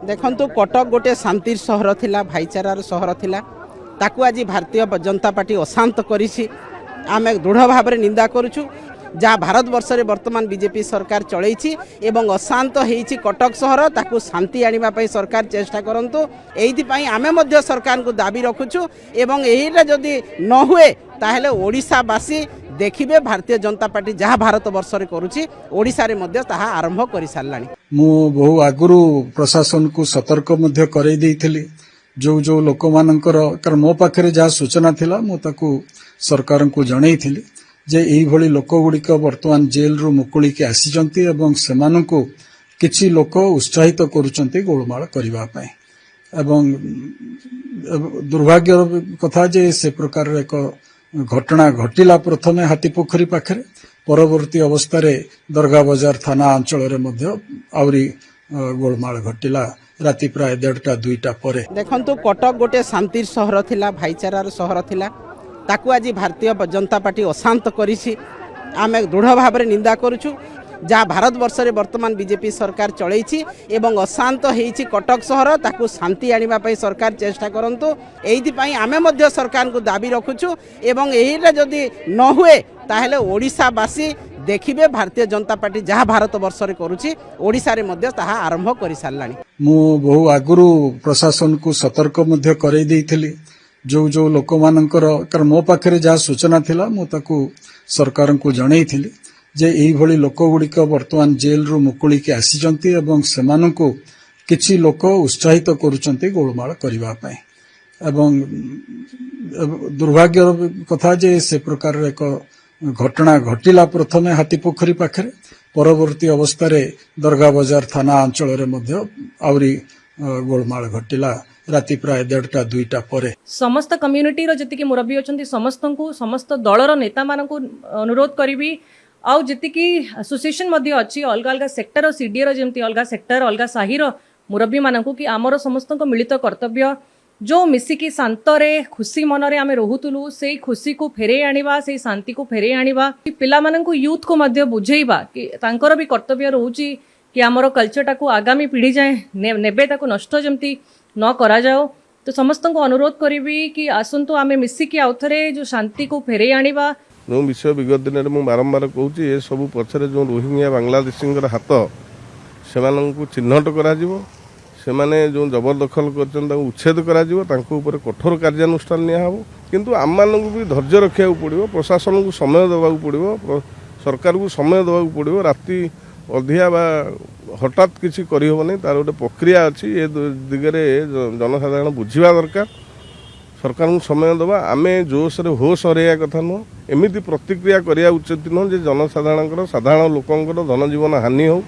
देखंतु कटक गोटे शांतिर सहर थिला भाईचारार सहर थिला ताकू आज भारतीय जनता पार्टी अशांत करिछि। आमे दृढ़ भाव में निंदा करुछु जहाँ भारत वर्ष में वर्तमान बीजेपी सरकार चलैछि एवं अशांत होइछि कटक सहर ताकू शांति आनिबा पई सरकार चेष्टा करंतु। एइथि आमे मध्य सरकार को दाबी रखुछु एवं एहिटा जदि न हुए ताहेले ओडिशावासी देखिबे भारतीय जनता पार्टी जहाँ भारत वर्ष में करुछि ओडिशा रे मध्य ताहा आरंभ करि सारलानी। मु बहु आगुरु प्रशासन को सतर्क मध्य करई देइथिली जो जो लोक मानकर कारण मो पाखरे जहाँ सूचना थिला मु ताकू सरकार को जनईथिली जे एई भली लोक गुड़िक वर्तमान जेल रु मुकुली के आसीचंती एवं सेमानंकु किछि लोक उत्साहित करूचंती गोलमाल करिवा पई एवं दुर्भाग्य कथा जे से प्रकार एक घटना घटिला प्रथमे हाथीपोखरी पाखरे परवर्ती अवस्था रे दरगा बाजार थाना अंचल रे मध्य आउरी गोलमाल घटिला राति प्राय 1:30-2टा परे। देखंतु कटक गोटे शांतिर सहर थिला भाईचारार सहर थिला ताकू आज भारतीय जनता पार्टी अशांत करिछि। आमे दृढ़ भाव में निंदा करुछु जहाँ भारत वर्ष में वर्तमान बीजेपी सरकार चलैछि एवं अशांत होइछि कटक सहर ताकू शांति आनिबा पई सरकार चेष्टा करंतु। एइथि आमे मध्य सरकार को दाबी रखुछु एवं एहिटा जदि न हुए ताहेले ओडिशावासी देखिबे भारतीय जनता पार्टी जहाँ भारत वर्ष में करुछि ओडिशा रे मध्य ताहा आरंभ करि सारलानी। मु बहु आगुरु प्रशासन को सतर्क मध्य करई देइथिली जो जो लोक मानकर कारण मो पाखरे जहाँ सूचना थिला मु ताकू सरकार को जनईथिली जे एई भली लोक गुड़िक वर्तमान जेल रु मुकुली के आसीचंती एवं सेमानंकु किछि लोक उत्साहित करूचंती गोलमाल करिवा पई एवं दुर्भाग्य कथा जे से प्रकार एक घटना घटिला प्रथमे हाथीपोखरी पाखरे परवर्ती अवस्था रे दरगा बाजार थाना अंचल रे मध्य आउरी गोलमाल घटिला राति प्राय 1:30-2टा परे। समस्त कम्युनिटी रो जति के मुरब्बी अछंती समस्त दलर नेता मानकु अनुरोध करिवि आउ जति की एसोसिएशन मध्य अछि अलग अलग सेक्टर और सीडीए रो जेमती अलग सेक्टर अलग साही रो मुरब्बी मानकु कि आमर समस्त मिलित कर्तव्य जो मिसिकी शांतरे खुशी मनरे आमे रहुतुलु से खुशी को फेरे आनिबा से शांति को फेरे आनिबा पिला मानकु यूथ को मध्य बुझेइबा कि तांकर भी कर्तव्य रहउची कि आमर कल्चर को आगामी पीढ़ी जाए नेबे ताको नष्ट जमती न करा जाओ। तो समस्त को अनुरोध करी कि आसंतु आमे मिसिकी आउथरे जो शांति को फेरे आनिबा। जो विषय विगत दिन में बारंबार कहूँ ये सब पछरे जो रोहिंग्या बांग्लादेशी हाथ से चिन्हट करा सेमाने जो जबरदखल कर उच्छेद करा कठोर कार्यानुष्ठान नियाहब किंतु आम मानक भी धैर्य रखा पड़ो प्रशासन को समय देवा पड़ो सरकार को समय देवा पड़ो राति अधिया बा हठात किसी करहबनी तार गोटे प्रक्रिया अच्छी ये दिगरे जनसाधारण बुझा दरकार सरकार को समय देवा आमे जोश रे होश हरैया कथा नुह एमती प्रतिक्रिया करिया उचित नुह जे जनसाधारण साधारण लोकंर धन जीवन हानि हो।